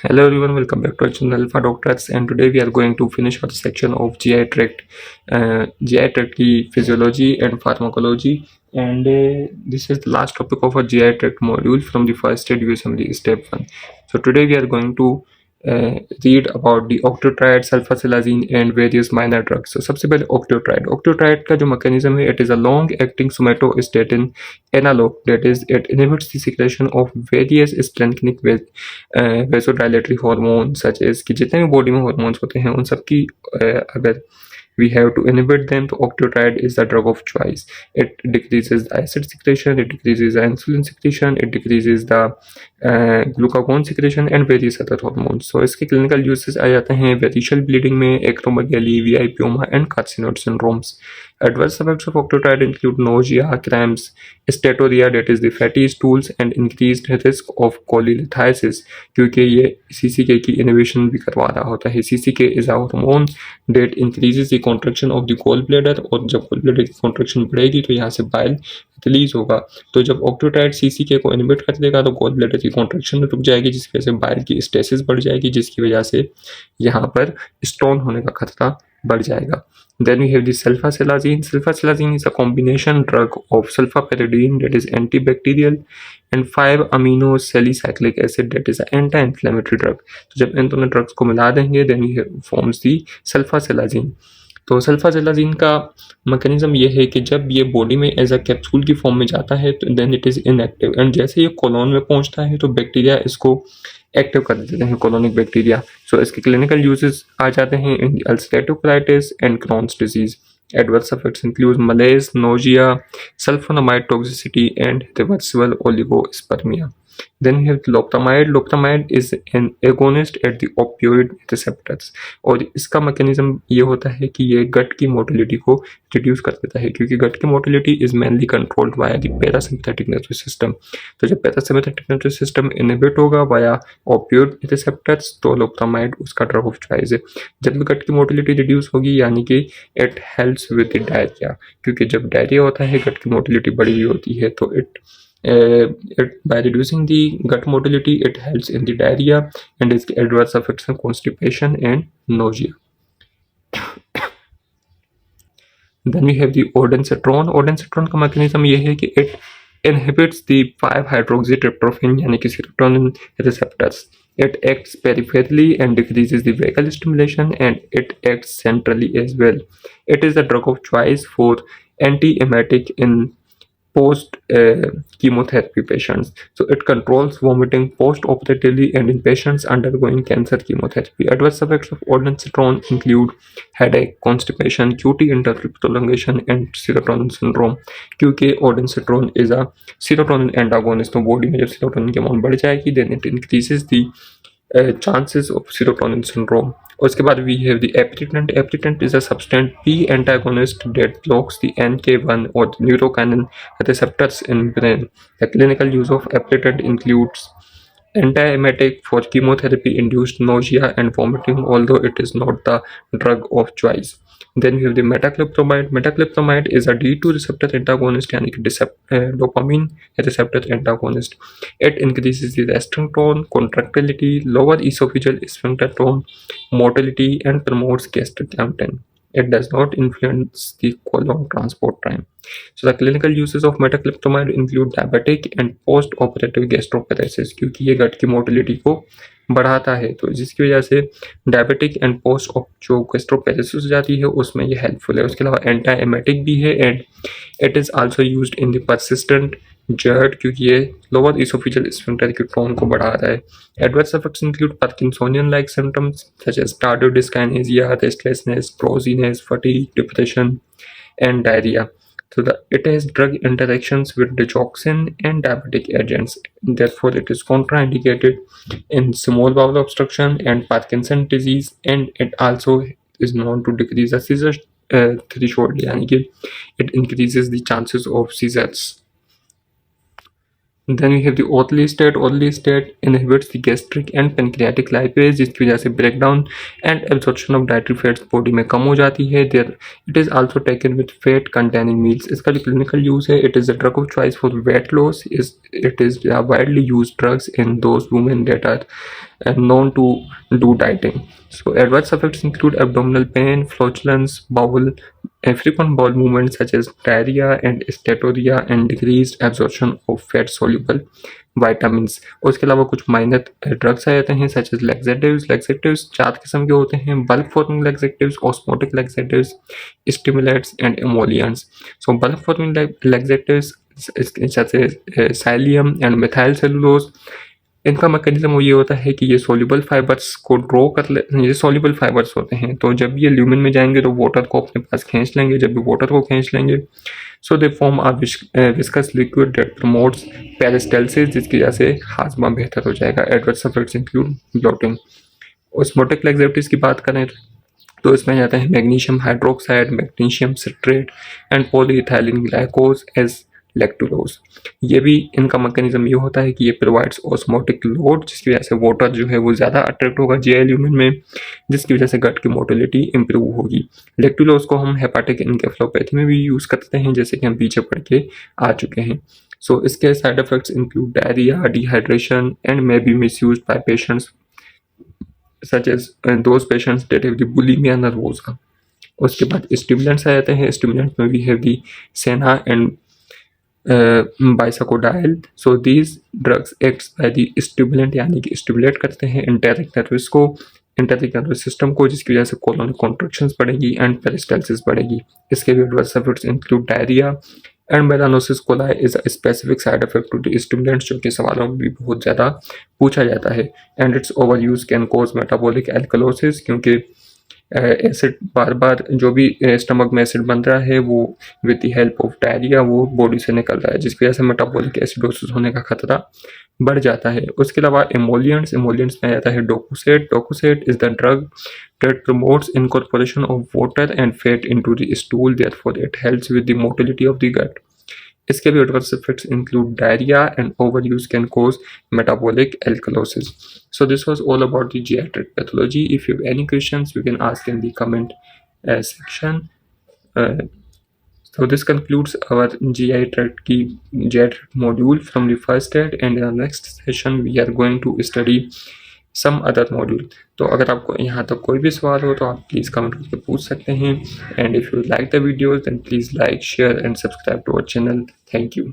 Hello everyone, welcome back to our channel Alpha Doctors, and today we are going to finish our section of GI tract, GI tract की physiology and pharmacology, and this is the last topic of our GI tract module from the first stage USMLE step 1. So today we are going to read about the octreotide, sulfasalazine and various minor drugs. So सबसे पहले octreotide का जो mechanism है, it is a long acting somatostatin analog, that is it inhibits the secretion of various strengthening vasodilatory hormones such as कि जितने भी body में hormones होते हैं उन सब की अगर we have to inhibit them. So octreotide is the drug of choice. It decreases the acid secretion, it decreases the insulin secretion, it decreases the glucagon secretion and various other hormones. So इसके clinical uses आ जाते हैं variceal bleeding में, acromegaly, VIPoma and carcinoid syndromes. Adverse effects of octreotide include nausea, cramps, steatorrhea, that is the fatty stools, and increased risk of cholelithiasis, क्योंकि ये CCK की inhibition भी करवा रहा होता है. CCK is a hormone that increases the contraction of the gallbladder, और जब gallbladder की contraction बढ़ेगी तो यहाँ से bile रिलीज होगा. तो जब ऑक्ट्रोटाइड CCK को इनहिबिट कर देगा तो गॉल ब्लैडर की कॉन्ट्रैक्शन रुक जाएगी, जिसकी वजह से बाइल की स्टेसिस बढ़ जाएगी, जिसकी वजह से यहाँ पर स्टोन होने का खतरा बढ़ जाएगा. Then we have the sulfasalazine. Sulfasalazine is a combination drug of sulfapyridine, that is antibacterial, and 5-amino salicylic acid, that is an anti-inflammatory drug. तो जब इन दोनों ड्रग्स को मिला देंगे then we forms the sulfasalazine. तो सल्फासेलाजीन का मैकेनिज्म ये है कि जब ये बॉडी में एज अ कैप्सूल की फॉर्म में जाता है तो then it is inactive, and जैसे ये कोलोन में पहुंचता है तो बैक्टीरिया इसको एक्टिव कर देते हैं, कोलोनिक बैक्टीरिया. सो इसके क्लिनिकल यूजेस आ जाते हैं in ulcerative colitis and Crohn's disease. Adverse effects include malaise, nausea, sulfonamide toxicity, and reversible oligospermia. Then we have loperamide. Loperamide is an agonist at the opioid receptors, और इसका mechanism ये होता है कि ये गट की मोटिलिटी को रिड्यूस कर देता है, क्योंकि गट की motility is mainly controlled via the parasympathetic nervous system. तो जब पैरासिम्पैथिक नर्वस सिस्टम इनहिबिट होगा वाया opioid receptors तो लोपेरामाइड उसका ड्रग ऑफ चॉइस है. जब गट की मोटिलिटी रिड्यूस होगी यानी कि it helps with the diarrhoea, क्योंकि जब डायरिया होता है गट की मोटिलिटी बढ़ी हुई होती है, तो by reducing the gut motility it helps in the diarrhea, and its adverse effects are constipation and nausea. Then we have the Ondansetron. Ondansetron का mechanism ये है कि it inhibits the 5-hydroxytryptophan यानी कि serotonin receptors. It acts peripherally and decreases the vagal stimulation, and it acts centrally as well. It is the drug of choice for anti-emetic in post chemotherapy patients. So it controls vomiting post-operatively and in patients undergoing cancer chemotherapy. Adverse effects of ondansetron include headache, constipation, QT interval prolongation, and serotonin syndrome. क्योंकि ondansetron is a serotonin antagonist, तो body में जब serotonin की amount बढ़ जाएगी then it increases the chances of serotonin syndrome. और उसके बाद we have the apretant. Apretant is a substance P antagonist that blocks the NK1 or neurokinin receptors in brain. The clinical use of apretant includes antiemetic for chemotherapy-induced nausea and vomiting, although it is not the drug of choice. Then we have the metoclopramide. Metoclopramide is a D2 receptor antagonist यानी कि dopamine receptor antagonist. It increases the resting tone, contractility, lower esophageal sphincter tone, motility, and promotes gastric emptying. It does not influence the colon transport time. So the clinical uses of metoclopramide include diabetic and post-operative gastroparesis, क्योंकि ये गट की motility को बढ़ाता है, तो जिसकी वजह से डायबिटिक एंड पोस्ट ऑप जो गैस्ट्रोपेरेसिस हो जाती है उसमें ये हेल्पफुल है. उसके अलावा एंटी एमेटिक भी है, and it is also used in the persistent GERD, क्योंकि ये लोअर इसोफेजियल स्फिंक्टर की टोन को बढ़ा रहा है. Adverse effects include parkinsonian like symptoms such as tardive dyskinesia, restlessness, drowsiness, fatigue, depression and diarrhea. So it has drug interactions with digoxin and diabetic agents. Therefore, it is contraindicated in small bowel obstruction and Parkinson's disease, and it also is known to decrease the seizure threshold. यानी कि it increases the chances of seizures. Then we have the orlistat. Orlistat inhibits the gastric and pancreatic lipase, जिसकी वजह से breakdown and absorption of dietary fats body में कम हो जाती है. There it is also taken with fat containing meals. इसका जो clinical use है, it is a drug of choice for weight loss. It is a widely used drugs in those women that are known to do dieting. So adverse effects include abdominal pain, flatulence, bowel, frequent bowel movements such as diarrhea and steatorrhea, and decreased absorption of fat soluble vitamins. और उसके अलावा कुछ minor drugs आ जाते हैं such as laxatives. Laxatives 4 किस्म के होते हैं: bulk forming laxatives, osmotic laxatives, stimulants and emollients. So bulk forming laxatives such as psyllium and methyl cellulose, इनका मैकेनिज्म ये होता है कि ये सोल्यूबल फाइबर्स को ड्रॉ कर ले। ये सोल्यूबल फाइबर्स होते हैं, तो जब ये ल्यूमेन में जाएंगे तो वाटर को अपने पास खींच लेंगे। जब भी वाटर को खींच लेंगे so they form a viscous liquid that promotes peristalsis, जिसकी वजह से हाजमा बेहतर हो जाएगा। Adverse effects include bloating. Osmotic laxatives की बात करें तो इसमें जाते हैं magnesium hydroxide, magnesium citrate and polyethylene glycol as lactulose. ये भी इनका मैकेनिज्म ये होता है कि ये प्रोवाइड्स ऑस्मोटिक लोड, जिसकी वजह से वाटर जो है वो ज़्यादा अट्रैक्ट होगा जीआई ल्यूमेन में, जिसकी वजह से गट की मोटिलिटी इंप्रूव होगी। लैक्टुलोज को हम हेपाटिक एन्केफेलोपैथी में भी यूज़ करते हैं, जैसे कि हम पीछे पढ़ के आ चुके हैं। सो इसके side effects include diarrhoea, dehydration and may be misused by patients such as those patients that have the bulimia nervosa. उसके बाद स्टिमुलेंट्स आ जाते हैं। स्टिमुलेंट्स में भी have the senna and bisacodyl. So these drugs acts by the stimulant, यानी कि stimulate करते हैं एंटेरिक नर्वस को, एंटेरिक नर्वस सिस्टम को, जिसकी वजह से कोलोनिक कॉन्ट्रैक्शंस बढ़ेगी एंड पेरिस्टाल्सिस बढ़ेगी। इसके भी adverse effects include diarrhoea and melanosis coli is a specific side effect to the stimulants, जो कि सवालों में भी बहुत ज़्यादा पूछा जाता है। And it's over use can cause metabolic alkalosis, क्योंकि एसिड बार बार जो भी स्टमक में एसिड बन रहा है वो with the help of diarrhoea वो बॉडी से निकल रहा है, जिसकी वजह से मेटाबॉलिक एसिडोसिस होने का खतरा बढ़ जाता है। उसके अलावा एमोलियंट्स में आता है docusate. Docusate is the drug that promotes incorporation of water and fat into the stool, therefore it helps with the motility of the gut. इसके भी adverse effects include diarrhea and overuse can cause metabolic alkalosis. So this was all about the GI tract pathology. If you have any questions, you can ask in the comment section. So this concludes our GI tract module from the first aid, and in the next session we are going to study some other module. तो अगर आपको यहाँ तक कोई भी सवाल हो तो आप प्लीज़ कमेंट करके पूछ सकते हैं। And if you like the videos then please like, share and subscribe to our channel. Thank you.